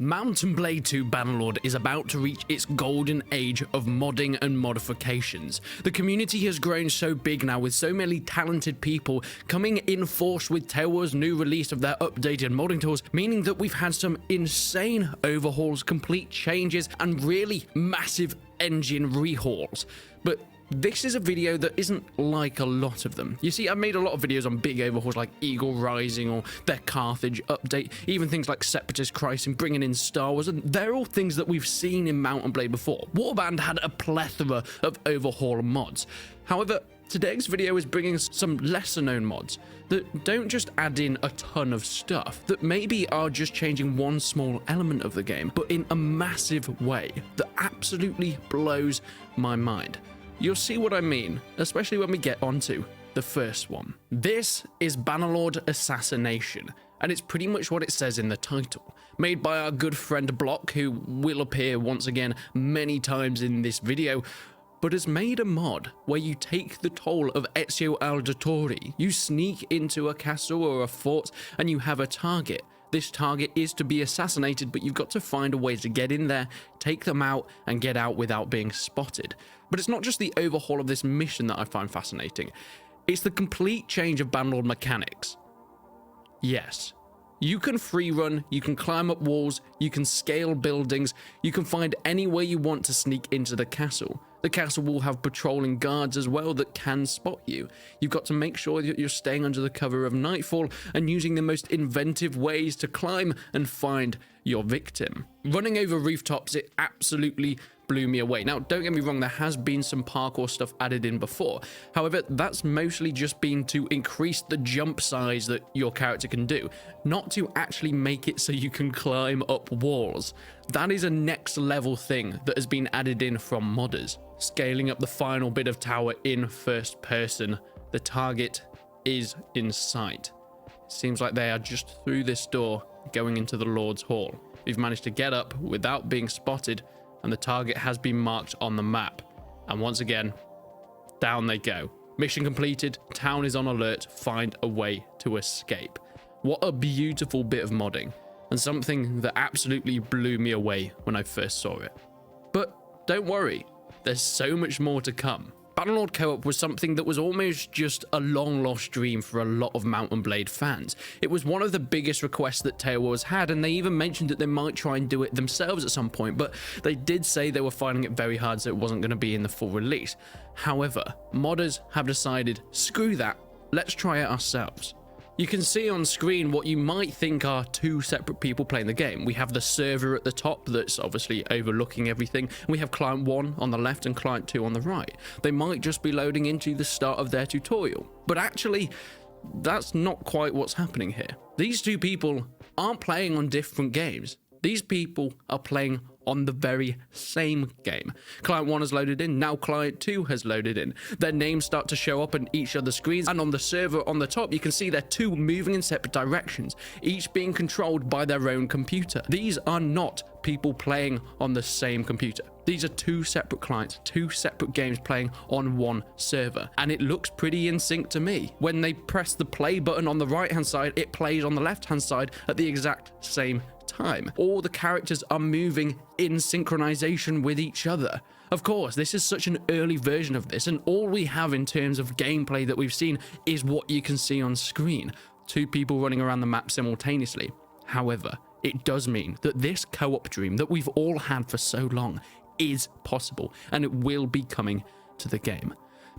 Mount & Blade II Bannerlord is about to reach its golden age of modding and modifications. The community has grown so big now, with so many talented people coming in force with TaleWar's new release of their updated modding tools, meaning that we've had some insane overhauls, complete changes, and really massive engine rehauls. But this is a video that isn't like a lot of them. You see, I've made a lot of videos on big overhauls like Eagle Rising or their Carthage update, even things like Separatist Crisis, bringing in Star Wars, and they're all things that we've seen in Mount & Blade before. Warband had a plethora of overhaul mods. However, today's video is bringing us some lesser known mods that don't just add in a ton of stuff, that maybe are just changing one small element of the game, but in a massive way that absolutely blows my mind. You'll see what I mean, especially when we get onto the first one. This is Bannerlord Assassination, and it's pretty much what it says in the title. Made by our good friend Block, who will appear once again many times in this video, but has made a mod where you take the toll of Ezio Auditore. You sneak into a castle or a fort and you have a target. This target is to be assassinated, but you've got to find a way to get in there, take them out, and get out without being spotted. But it's not just the overhaul of this mission that I find fascinating. It's the complete change of Bannerlord mechanics. Yes, you can free run, you can climb up walls, you can scale buildings, you can find any way you want to sneak into the castle. The castle will have patrolling guards as well that can spot you. You've got to make sure that you're staying under the cover of nightfall and using the most inventive ways to climb and find your victim. Running over rooftops, it absolutely blew me away. Now, don't get me wrong, there has been some parkour stuff added in before. However, that's mostly just been to increase the jump size that your character can do, not to actually make it so you can climb up walls. That is a next level thing that has been added in from modders. Scaling up the final bit of tower in first person. The target is in sight. It seems like they are just through this door going into the Lord's Hall. We've managed to get up without being spotted, and the target has been marked on the map. And once again, down they go. Mission completed, town is on alert, find a way to escape. What a beautiful bit of modding, and something that absolutely blew me away when I first saw it. But don't worry, there's so much more to come. Bannerlord Co-op was something that was almost just a long lost dream for a lot of Mount & Blade fans. It was one of the biggest requests that TaleWar had, and they even mentioned that they might try and do it themselves at some point, but they did say they were finding it very hard, so it wasn't going to be in the full release. However, modders have decided, screw that, let's try it ourselves. You can see on screen what you might think are two separate people playing the game. We have the server at the top that's obviously overlooking everything. We have client 1 on the left and client 2 on the right. They might just be loading into the start of their tutorial. But actually, that's not quite what's happening here. These two people aren't playing on different games. These people are playing on the very same game. Client 1 has loaded in, now Client 2 has loaded in. Their names start to show up on each other's screens, and on the server on the top, you can see they're two moving in separate directions, each being controlled by their own computer. These are not people playing on the same computer. These are two separate clients, two separate games playing on one server, and it looks pretty in sync to me. When they press the play button on the right-hand side, it plays on the left-hand side at the exact same time. All the characters are moving in synchronization with each other. Of course, this is such an early version of this, and all we have in terms of gameplay that we've seen is what you can see on screen. Two people running around the map simultaneously. However, it does mean that this co-op dream that we've all had for so long is possible, and it will be coming to the game.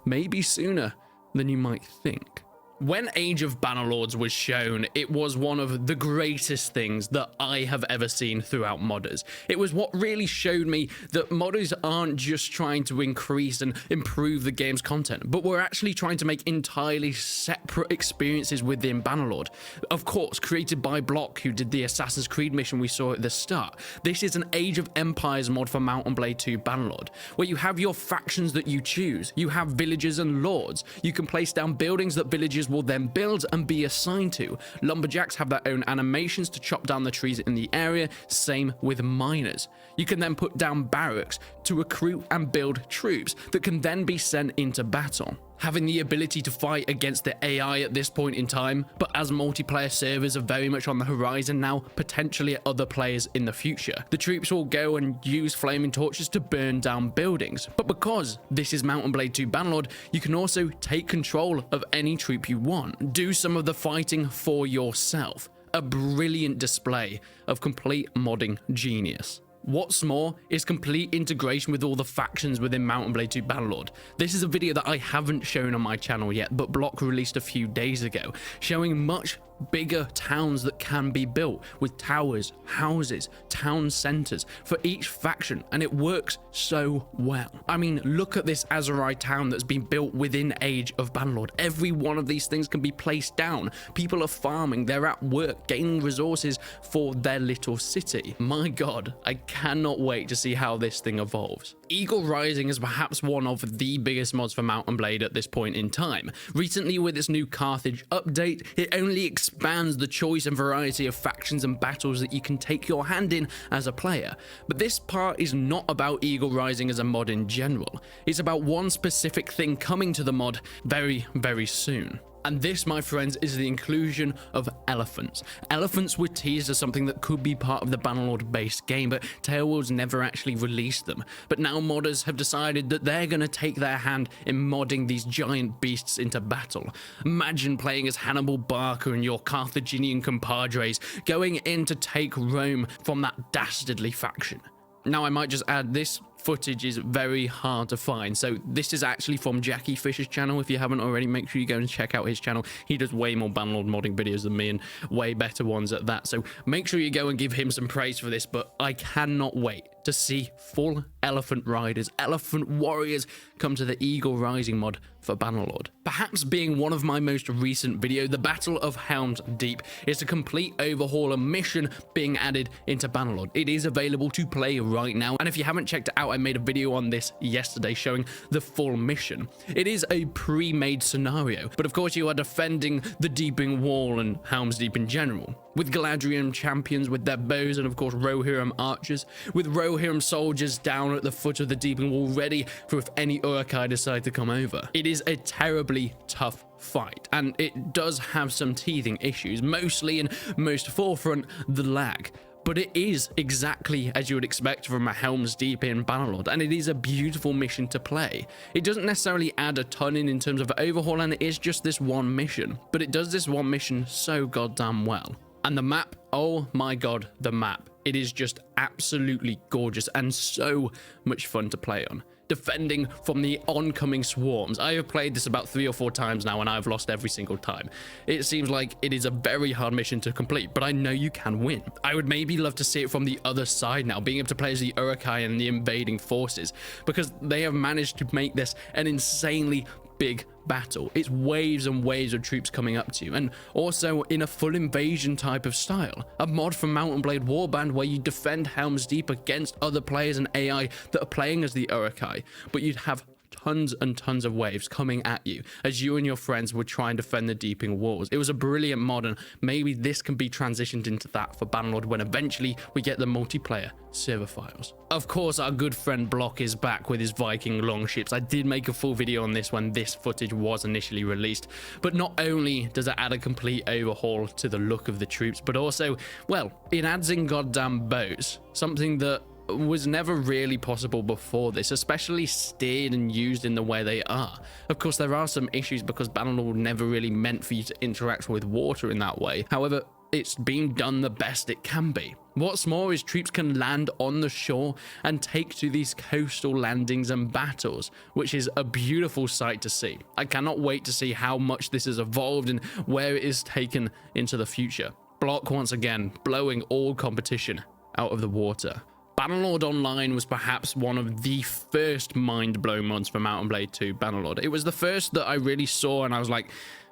Maybe sooner than you might think. When Age of Bannerlords was shown, it was one of the greatest things that I have ever seen throughout modders. It was what really showed me that modders aren't just trying to increase and improve the game's content, but we're actually trying to make entirely separate experiences within Bannerlord. Of course, created by Block, who did the Assassin's Creed mission we saw at the start. This is an Age of Empires mod for Mount & Blade II Bannerlord, where you have your factions that you choose. You have villagers and lords. You can place down buildings that villagers will then build and be assigned to. Lumberjacks have their own animations to chop down the trees in the area, same with miners. You can then put down barracks to recruit and build troops that can then be sent into battle. having the ability to fight against the AI at this point in time, but as multiplayer servers are very much on the horizon now, potentially at other players in the future, the troops will go and use flaming torches to burn down buildings. But because this is Mount & Blade II Bannerlord, you can also take control of any troop you want, do some of the fighting for yourself. A brilliant display of complete modding genius. What's more is complete integration with all the factions within Mount & Blade II Bannerlord. This is a video that I haven't shown on my channel yet, but Block released a few days ago, showing much bigger towns that can be built with towers, houses, town centers for each faction, and it works so well. I mean, look at this Azurai town that's been built within Age of Bannerlord. Every one of these things can be placed down. People are farming, they're at work, gaining resources for their little city. My god, I cannot wait to see how this thing evolves. Eagle Rising is perhaps one of the biggest mods for Mount & Blade at this point in time. Recently, with its new Carthage update, it only expands the choice and variety of factions and battles that you can take your hand in as a player. But this part is not about Eagle Rising as a mod in general. It's about one specific thing coming to the mod very, very soon. And this, my friends, is the inclusion of elephants. Elephants were teased as something that could be part of the Bannerlord base game, but Tailwheels never actually released them. But now modders have decided that they're going to take their hand in modding these giant beasts into battle. Imagine playing as Hannibal Barca and your Carthaginian compadres going in to take Rome from that dastardly faction. Now, I might just add, this footage is very hard to find, so this is actually from Jackie Fisher's channel. If you haven't already, make sure you go and check out his channel. He does way more Bannerlord modding videos than me, and way better ones at that, so make sure you go and give him some praise for this. But I cannot wait to see full elephant riders, elephant warriors come to the Eagle Rising mod for Bannerlord. Perhaps being one of my most recent video, the Battle of Hounds Deep is a complete overhaul and mission being added into Bannerlord. It is available to play right now, and if you haven't checked it out, I made a video on this yesterday showing the full mission. It is a pre-made scenario, but of course you are defending the Deeping Wall and Helm's Deep in general, with Galadriel champions with their bows, and of course Rohirrim archers, with Rohirrim soldiers down at the foot of the Deeping Wall ready for if any Uruk-hai decide to come over. It is a terribly tough fight, and it does have some teething issues, mostly and most forefront the lag. But it is exactly as you would expect from a Helm's Deep in Bannerlord, and it is a beautiful mission to play. It doesn't necessarily add a ton in terms of overhaul, and it is just this one mission, but it does this one mission so goddamn well. And the map, oh my god, the map. It is just absolutely gorgeous and so much fun to play on. Defending from the oncoming swarms. I have played this about 3 or 4 times now, and I've lost every single time. It seems like it is a very hard mission to complete, but I know you can win. I would maybe love to see it from the other side now, being able to play as the Uruk-hai and the invading forces, because they have managed to make this an insanely big battle. It's waves and waves of troops coming up to you, and also in a full invasion type of style. A mod from Mount & Blade Warband where you defend Helm's Deep against other players and AI that are playing as the Uruk-hai, but you'd have tons and tons of waves coming at you as you and your friends would try and defend the Deeping Walls. It was a brilliant mod, and maybe this can be transitioned into that for Bannerlord when eventually we get the multiplayer server files. Of course, our good friend Block is back with his Viking Longships. I did make a full video on this when this footage was initially released, but not only does it add a complete overhaul to the look of the troops, but also, well, it adds in goddamn boats, something that was never really possible before this, especially steered and used in the way they are. Of course, there are some issues because Bannerlord never really meant for you to interact with water in that way. However, it's been done the best it can be. What's more is troops can land on the shore and take to these coastal landings and battles, which is a beautiful sight to see. I cannot wait to see how much this has evolved and where it is taken into the future. Block once again blowing all competition out of the water. Bannerlord Online was perhaps one of the first mind-blown mods for Mount & Blade II Bannerlord. It was the first that I really saw, and I was like,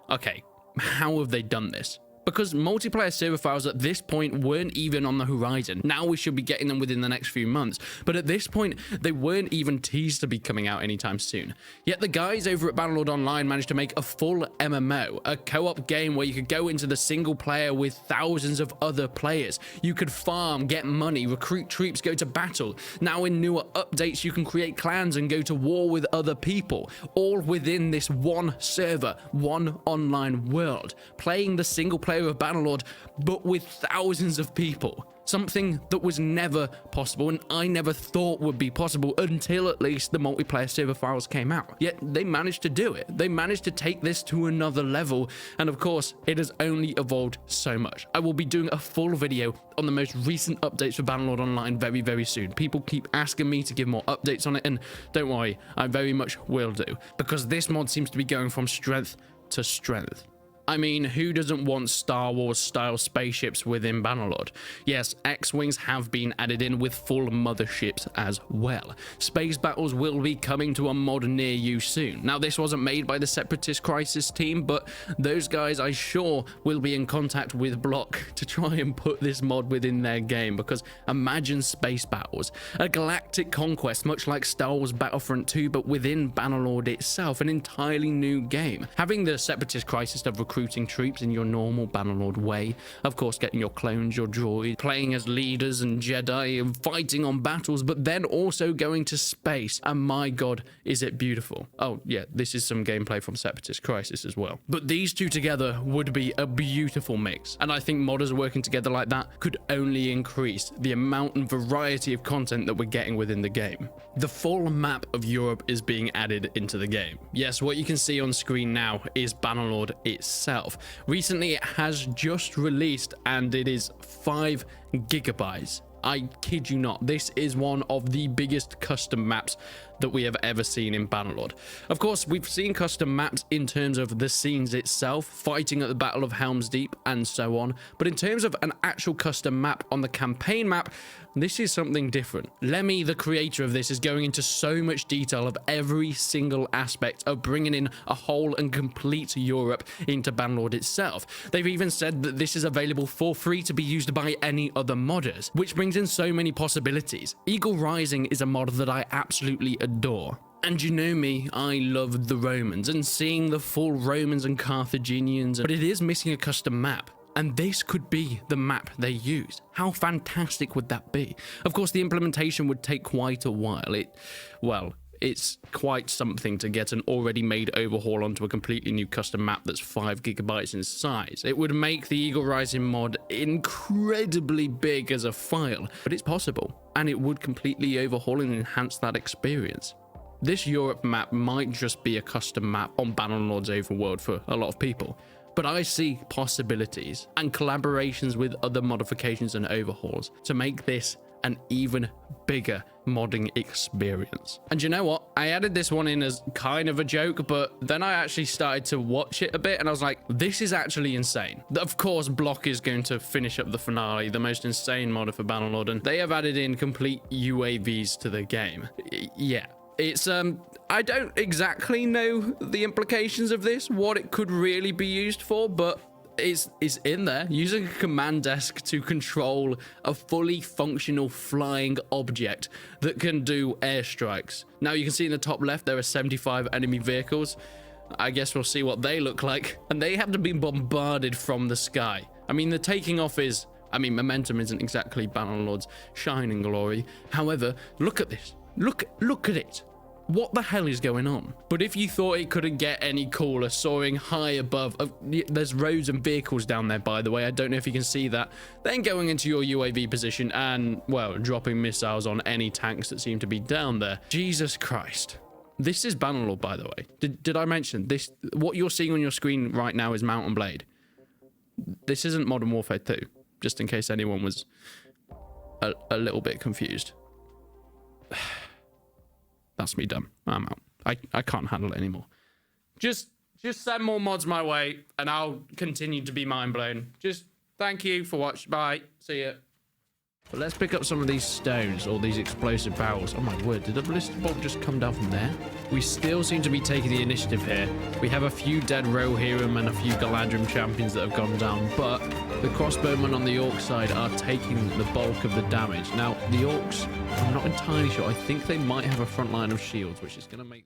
okay, how have they done this? because multiplayer server files at this point weren't even on the horizon. Now we should be getting them within the next few months, but at this point, they weren't even teased to be coming out anytime soon. Yet the guys over at Bannerlord Online managed to make a full MMO, a co-op game where you could go into the single player with thousands of other players. You could farm, get money, recruit troops, go to battle. Now in newer updates, you can create clans and go to war with other people, all within this one server, one online world, playing the single player of Bannerlord, but with thousands of people. Something that was never possible, and I never thought would be possible until at least the multiplayer server files came out. Yet they managed to do it. They managed to take this to another level, and of course, it has only evolved so much. I will be doing a full video on the most recent updates for Bannerlord Online very, very soon. People keep asking me to give more updates on it, and don't worry, I very much will do, because this mod seems to be going from strength to strength. I mean, who doesn't want Star Wars style spaceships within Bannerlord? Yes, X-Wings have been added in with full motherships as well. Space battles will be coming to a mod near you soon. Now, this wasn't made by the Separatist Crisis team, but those guys, I sure, will be in contact with Block to try and put this mod within their game, because imagine space battles. A galactic conquest, much like Star Wars Battlefront 2, but within Bannerlord itself, an entirely new game. Having the Separatist Crisis of recruiting troops in your normal Bannerlord way, of course getting your clones, your droids, playing as leaders and Jedi and fighting on battles, but then also going to space, and my god, is it beautiful. Oh yeah, this is some gameplay from Separatist Crisis as well. But these two together would be a beautiful mix, and I think modders working together like that could only increase the amount and variety of content that we're getting within the game. The full map of Europe is being added into the game. Yes, what you can see on screen now is Bannerlord itself. Recently, it has just released, and it is 5 gigabytes. I kid you not, this is one of the biggest custom maps that we have ever seen in Bannerlord. Of course, we've seen custom maps in terms of the scenes itself, fighting at the Battle of Helm's Deep and so on, but in terms of an actual custom map on the campaign map, this is something different. Lemmy, the creator of this, is going into so much detail of every single aspect of bringing in a whole and complete Europe into Bannerlord itself. They've even said that this is available for free to be used by any other modders, which brings in so many possibilities. Eagle Rising is a mod that I absolutely adore. And you know me, I love the Romans and seeing the full Romans and Carthaginians, but it is missing a custom map. And this could be the map they use. How fantastic would that be? Of course, the implementation would take quite a while. It's quite something to get an already made overhaul onto a completely new custom map that's 5 gigabytes in size. It would make the Eagle Rising mod incredibly big as a file, but it's possible, and it would completely overhaul and enhance that experience. This Europe map might just be a custom map on Bannerlord's overworld for a lot of people, but I see possibilities and collaborations with other modifications and overhauls to make this an even bigger modding experience. And you know what? I added this one in as kind of a joke, but then I actually started to watch it a bit and I was like, this is actually insane. Of course, Block is going to finish up the finale, the most insane modder for Bannerlord, and they have added in complete UAVs to the game. Yeah. It's, I don't exactly know the implications of this, what it could really be used for, but it's in there. Using a command desk to control a fully functional flying object that can do airstrikes. Now you can see in the top left, there are 75 enemy vehicles. I guess we'll see what they look like. And they have to be bombarded from the sky. I mean, the taking off is, momentum isn't exactly Bannerlord's shining glory. However, look at this. Look at it. What the hell is going on? But if you thought it couldn't get any cooler, soaring high above, there's roads and vehicles down there, by the way. I don't know if you can see that. Then going into your UAV position and, well, dropping missiles on any tanks that seem to be down there. Jesus Christ. This is Bannerlord, by the way. Did I mention this? What you're seeing on your screen right now is Mount and Blade. This isn't Modern Warfare 2, just in case anyone was a little bit confused. That's me done. I'm out. I can't handle it anymore. Just send more mods my way and I'll continue to be mind blown. Just thank you for watching. Bye. See ya. But let's pick up some of these stones or these explosive barrels. Oh my word, did the ballistic bolt just come down from there? We still seem to be taking the initiative here. We have a few dead Rohirrim and a few Galadrim champions that have gone down, but the crossbowmen on the orc side are taking the bulk of the damage. Now, the orcs, I'm not entirely sure. I think they might have a front line of shields, which is going to make...